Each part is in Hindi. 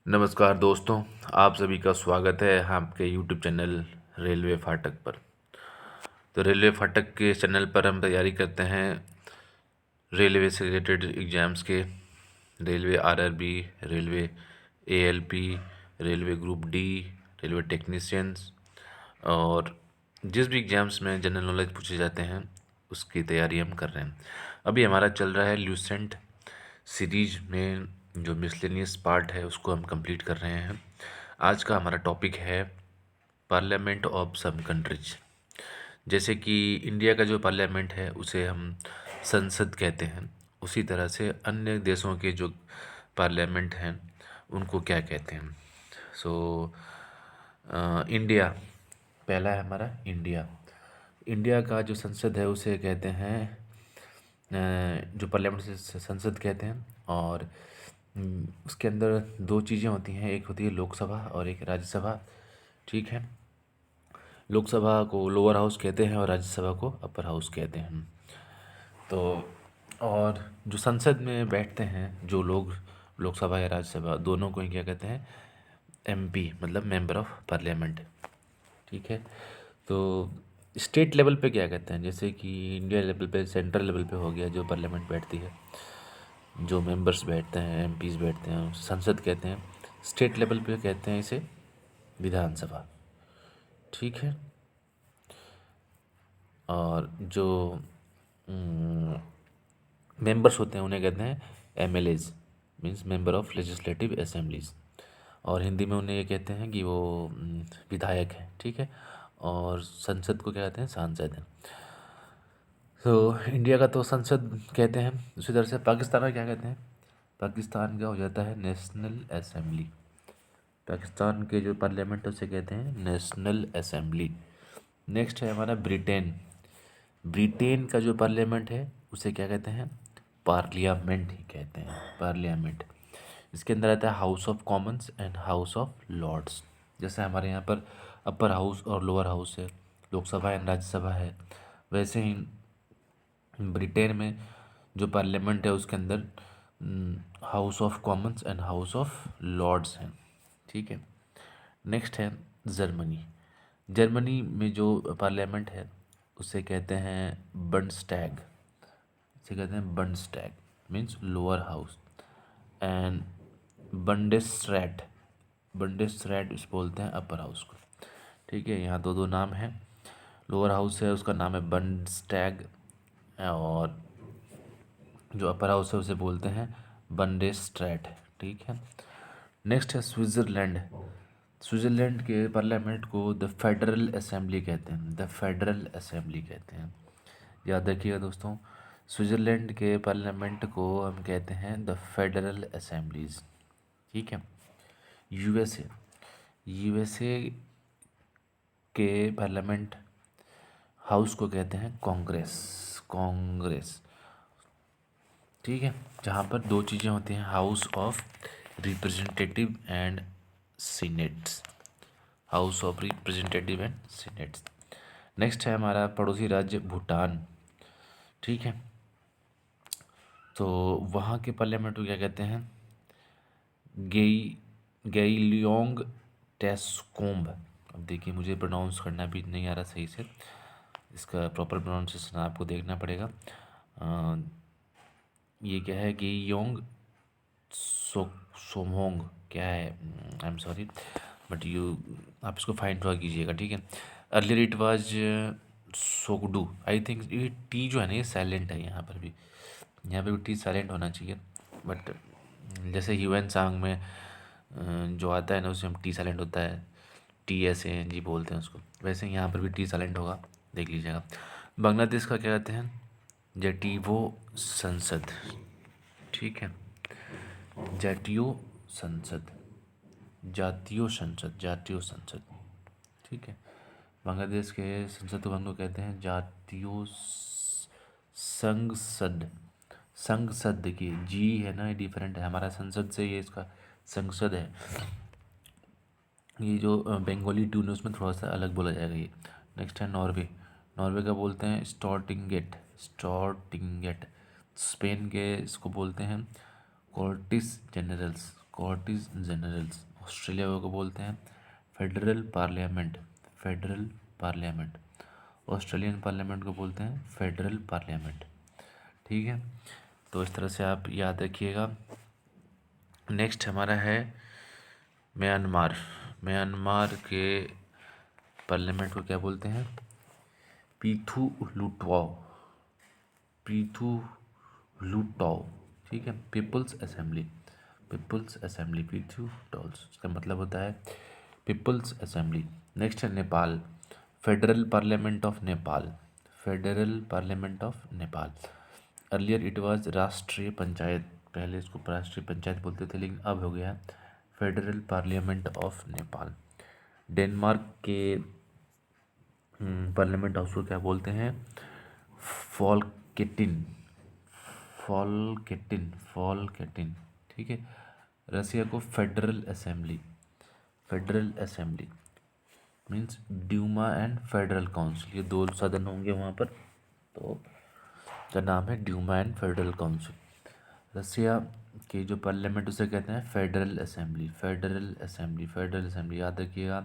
नमस्कार दोस्तों, आप सभी का स्वागत है आपके यूट्यूब चैनल रेलवे फाटक पर। तो रेलवे फाटक के चैनल पर हम तैयारी करते हैं रेलवे से रिलेटेड एग्ज़ाम्स के। Railway RRB, railway ALP, railway group D, railway technicians और जिस भी एग्ज़ाम्स में जनरल नॉलेज पूछे जाते हैं उसकी तैयारी हम कर रहे हैं। अभी हमारा चल रहा है ल्यूसेंट सीरीज में जो मिसलेनियस पार्ट है उसको हम कंप्लीट कर रहे हैं। आज का हमारा टॉपिक है पार्लियामेंट ऑफ सम कंट्रीज। जैसे कि इंडिया का जो पार्लियामेंट है उसे हम संसद कहते हैं, उसी तरह से अन्य देशों के जो पार्लियामेंट हैं उनको क्या कहते हैं। सो इंडिया पहला है हमारा। इंडिया इंडिया का जो संसद है उसे कहते हैं जो पार्लियामेंट से संसद कहते हैं। और उसके अंदर दो चीज़ें होती हैं, एक होती है लोकसभा और एक राज्यसभा। ठीक है, लोकसभा को लोअर हाउस कहते हैं और राज्यसभा को अपर हाउस कहते हैं। तो और जो संसद में बैठते हैं जो लोग, लोकसभा या राज्यसभा दोनों को ही क्या कहते हैं, एमपी मतलब मेंबर ऑफ पार्लियामेंट। ठीक है, तो स्टेट लेवल पे क्या कहते हैं, जैसे कि इंडिया लेवल पे, सेंट्रल लेवल पे हो गया जो पार्लियामेंट बैठती है, जो मेंबर्स बैठते हैं, एमपीज बैठते हैं, संसद कहते हैं। स्टेट लेवल पे कहते हैं इसे विधानसभा। ठीक है, और जो मेंबर्स होते हैं उन्हें कहते हैं MLAs, means member of legislative assemblies. और हिंदी में उन्हें ये कहते हैं कि वो विधायक हैं। ठीक है, और संसद को क्या कहते हैं, सांसद हैं। तो इंडिया का तो संसद कहते हैं। उसी तरह से पाकिस्तान का क्या कहते हैं, पाकिस्तान का हो जाता है नेशनल असेंबली। पाकिस्तान के जो पार्लियामेंट है उसे कहते हैं नेशनल असेंबली। नेक्स्ट है हमारा ब्रिटेन। ब्रिटेन का जो पार्लियामेंट है उसे क्या कहते हैं, पार्लियामेंट ही कहते हैं, पार्लियामेंट। इसके अंदर आता है House of Commons and House of Lords. जैसे हमारे यहाँ पर अपर हाउस और लोअर हाउस है, लोकसभा एंड राज्यसभा है, वैसे ही ब्रिटेन में जो पार्लियामेंट है उसके अंदर House of Commons and House of Lords हैं। ठीक है, नेक्स्ट है जर्मनी। जर्मनी में जो पार्लियामेंट है उसे कहते हैं बंडस्टैग। इसे कहते हैं बंडस्टैग, मीन्स लोअर हाउस। एंड बंडेस्रैट, बंडेस्रैट इस बोलते हैं अपर हाउस को। ठीक है, यहाँ दो दो नाम हैं। लोअर हाउस है उसका नाम है बंडस्टैग, और जो अपर हाउस है उसे बोलते हैं बंडेस्ट्रैट। ठीक है, नेक्स्ट है स्विट्ज़रलैंड। स्विट्ज़रलैंड के पार्लियामेंट को द फेडरल असेंबली कहते हैं, द फेडरल असेंबली कहते हैं। याद रखिएगा दोस्तों, स्विट्ज़रलैंड के पार्लियामेंट को हम कहते हैं द फेडरल असेंबलीज। ठीक है, यूएसए। यूएसए के पार्लियामेंट हाउस को कहते हैं कांग्रेस, कांग्रेस। ठीक है, जहाँ पर दो चीज़ें होती हैं, House of Representative and Senates, House of Representative and Senates. Next है हमारा पड़ोसी राज्य भूटान। ठीक है, तो वहाँ के पार्लियामेंट को क्या कहते हैं, गेई गेईलियोंग टेस्कोम्ब। अब देखिए मुझे प्रोनाउंस करना भी नहीं आ रहा सही से, इसका प्रॉपर प्रोनाउंसिएशन आपको देखना पड़ेगा। ये क्या है, गेईयोंग सोमोंग क्या है, I am sorry but you, आप इसको फाइंड ड्रॉ कीजिएगा। ठीक है, earlier it was Tshogdu. I think ये टी जो है ना ये साइलेंट है, यहाँ पर भी, यहाँ पे भी टी साइलेंट होना चाहिए, बट जैसे ह्यूएन सांग में जो आता है ना उसमें टी साइलेंट होता है, TSANG बोलते हैं उसको, वैसे ही यहाँ पर भी टी साइलेंट होगा, देख लीजिएगा। बांग्लादेश का क्या कहते हैं, जटीवो संसद। ठीक है, जातीय संसद, जातीय संसद, जातीय संसद। ठीक है, बांग्लादेश के संसद भवन को कहते हैं जातीय संसद। संसद देखिए जी है ना, ये डिफरेंट है, हमारा संसद से ये इसका संसद है। ये जो बंगाली ट्यून है उसमें थोड़ा सा अलग बोला जाएगा ये। नेक्स्ट है नॉर्वे। नॉर्वे का बोलते हैं स्टॉर्टिंगेट, स्टॉर्टिंगेट। स्पेन के इसको बोलते हैं कॉर्टिस जनरल्स, कॉर्टिस जनरल्स। ऑस्ट्रेलिया को बोलते हैं federal parliament, federal parliament. Australian parliament को बोलते हैं फेडरल पार्लियामेंट। ठीक है, तो इस तरह से आप याद रखिएगा। नेक्स्ट हमारा है म्यांमार। म्यांमार के पार्लियामेंट को क्या बोलते हैं? पीथू लुटवाओ, पीथू लुटाओ। ठीक है, People's Assembly, People's Assembly, Pyithu टॉल्स, इसका मतलब होता है पीपल्स असेंबली। नेक्स्ट है Nepal, Federal Parliament of Nepal, Federal Parliament of Nepal. Earlier it was Rashtriya Panchayat, पहले इसको राष्ट्रीय पंचायत बोलते थे, लेकिन अब हो गया federal Parliament of Nepal. Denmark के पार्लियामेंट हाउस को क्या बोलते हैं? फॉल्केटिन, फॉल्केटिन, फॉल्केटिन। ठीक है, रसिया को federal assembly, federal assembly means Duma and federal council, ये दो सदन होंगे वहाँ पर, तो का नाम है ड्यूमा एंड फेडरल काउंसिल। रसिया की जो पार्लियामेंट उसे कहते हैं federal assembly, federal assembly, federal assembly, याद रखिएगा।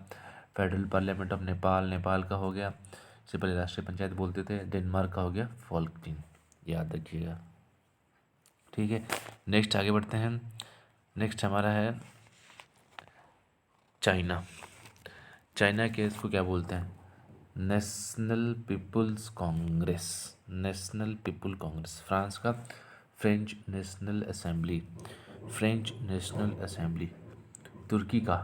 Federal Parliament of Nepal, Nepal का हो गया, इससे पहले राष्ट्रीय पंचायत बोलते थे। डेनमार्क का हो गया फॉल्कटिन, याद रखिएगा। ठीक है, नेक्स्ट आगे बढ़ते हैं। नेक्स्ट हमारा है चाइना। चाइना के इसको क्या बोलते हैं? National People's Congress, National People Congress. France का French National Assembly, French National Assembly. तुर्की का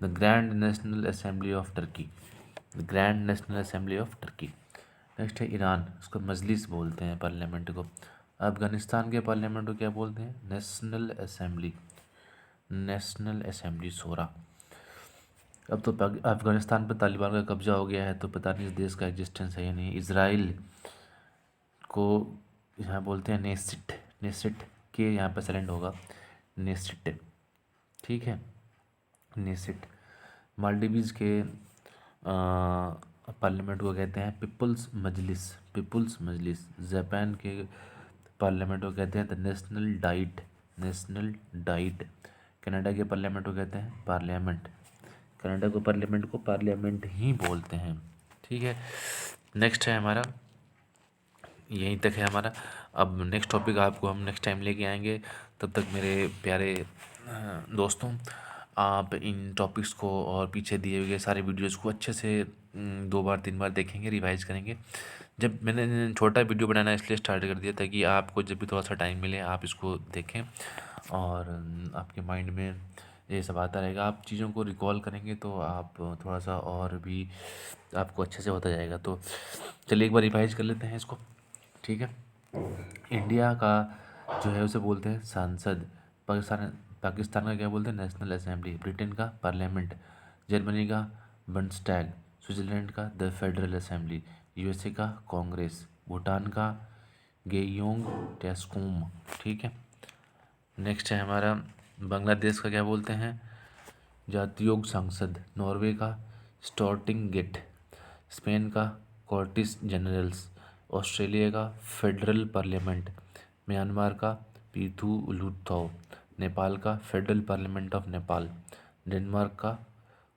the Grand National Assembly of Turkey, the Grand National Assembly of Turkey. Next है ईरान, उसको मजलिस बोलते हैं पार्लियामेंट को। अफगानिस्तान के पार्लियामेंट को क्या बोलते हैं? नेशनल असेंबली, नेशनल असेंबली शोरा। अब तो अफगानिस्तान पर तालिबान का कब्जा हो गया है, तो पता नहीं इस देश का एग्जिस्टेंस है या नहीं। इसराइल को यहाँ बोलते हैं नेसिट, नेसिट के यहाँ पर साइलेंट होगा, नेसिट। ठीक है, नेसिट। मालदीव्स के पार्लियामेंट को कहते हैं पीपल्स मजलिस, पीपल्स मजलिस। जापान के पार्लियामेंट को कहते हैं the national diet, national diet. Canada के पार्लियामेंट को कहते हैं पार्लियामेंट, कनाडा को पार्लियामेंट को पार्लियामेंट ही बोलते हैं। ठीक है, नेक्स्ट है हमारा, यहीं तक है हमारा। अब नेक्स्ट टॉपिक आपको हम नेक्स्ट टाइम लेके आएंगे। तब तक मेरे प्यारे दोस्तों, आप इन टॉपिक्स को और पीछे दिए हुए सारे वीडियोज़ को अच्छे से 2 बार 3 बार देखेंगे, रिवाइज करेंगे। जब मैंने छोटा वीडियो बनाना इसलिए स्टार्ट कर दिया ताकि आपको जब भी थोड़ा सा टाइम मिले आप इसको देखें और आपके माइंड में ये सब आता रहेगा। आप चीज़ों को रिकॉल करेंगे तो आप थोड़ा सा और भी आपको अच्छे से होता जाएगा। तो चलिए एक बार रिवाइज कर लेते हैं इसको। ठीक है, इंडिया का जो है उसे बोलते हैं संसद। पाकिस्तान, पाकिस्तान का क्या बोलते हैं? National assembly. ब्रिटेन का पार्लियामेंट। जर्मनी का बंडस्टैग। स्विट्ज़रलैंड का द फेडरल असेंबली। यूएसए का कांग्रेस। भूटान का गेयोंग टेस्कुम। ठीक है, नेक्स्ट है हमारा बांग्लादेश का क्या बोलते हैं? जातीयोग संसद। नॉर्वे का स्टॉर्टिंगेट। स्पेन का कॉर्टिस जनरल्स। ऑस्ट्रेलिया का फेडरल पार्लियामेंट। म्यांमार का पीथू लुथाओ। नेपाल का federal Parliament of Nepal. Denmark का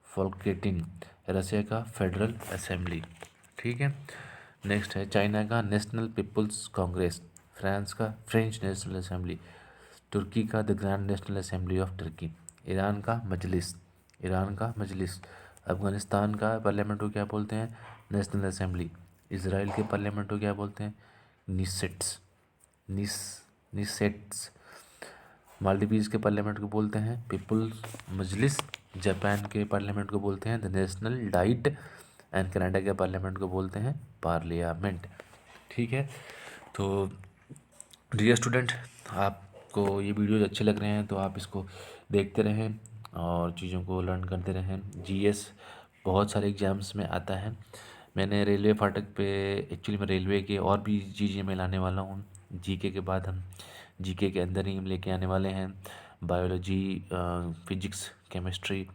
फॉल्केटिन। रसिया का फेडरल असेंबली। ठीक है, नेक्स्ट है चाइना का नेशनल पीपुल्स कांग्रेस। फ्रांस का फ्रेंच नेशनल असेंबली। तुर्की का the Grand National Assembly of Turkey. Iran का मजलिस, ईरान का मजलिस। अफगानिस्तान का पार्लियामेंट को क्या बोलते हैं? National assembly. इसराइल के पार्लियामेंट को क्या बोलते हैं? निसेट्स, निसेट्स। मालदीव्स के पार्लियामेंट को बोलते हैं पीपुल्स मजलिस। जापान के पार्लियामेंट को बोलते हैं the national diet and Canada के पार्लियामेंट को बोलते हैं पार्लियामेंट। ठीक है, तो डियर स्टूडेंट, आपको ये वीडियोज अच्छे लग रहे हैं तो आप इसको देखते रहें और चीज़ों को लर्न करते रहें। जीएस बहुत सारे एग्ज़ाम्स में आता है। मैंने रेलवे फाटक पे एक्चुअली मैं रेलवे के और भी चीज़ें मैं लाने वाला हूँ। जीके के बाद हम जीके के अंदर ही हम लेके आने वाले हैं बायोलॉजी, फिजिक्स, केमिस्ट्री।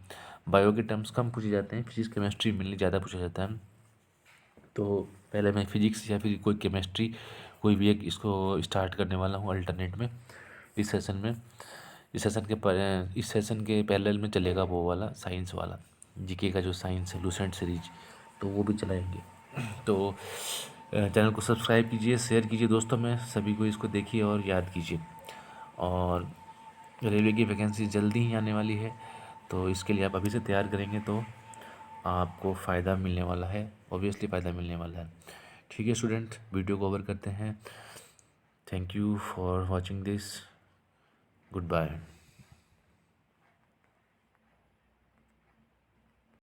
बायो के टर्म्स कम पूछे जाते हैं, फिजिक्स केमिस्ट्री मेनली ज़्यादा पूछा जाता है। तो पहले मैं फिजिक्स या फिर कोई केमिस्ट्री कोई भी एक इसको स्टार्ट करने वाला हूँ अल्टरनेट में इस सेशन में। इस सेशन के पैरेलल में चलेगा वो वाला साइंस वाला, जीके का जो साइंस है लूसेंट सीरीज, तो वो भी चलाएंगे। तो चैनल को सब्सक्राइब कीजिए, शेयर कीजिए दोस्तों में, सभी को इसको देखिए और याद कीजिए। और रेलवे की वैकेंसी जल्दी ही आने वाली है, तो इसके लिए आप अभी से तैयार करेंगे तो आपको फ़ायदा मिलने वाला है, ऑब्वियसली फ़ायदा मिलने वाला है। ठीक है स्टूडेंट, वीडियो को ओवर करते हैं। Thank you for watching this, good bye.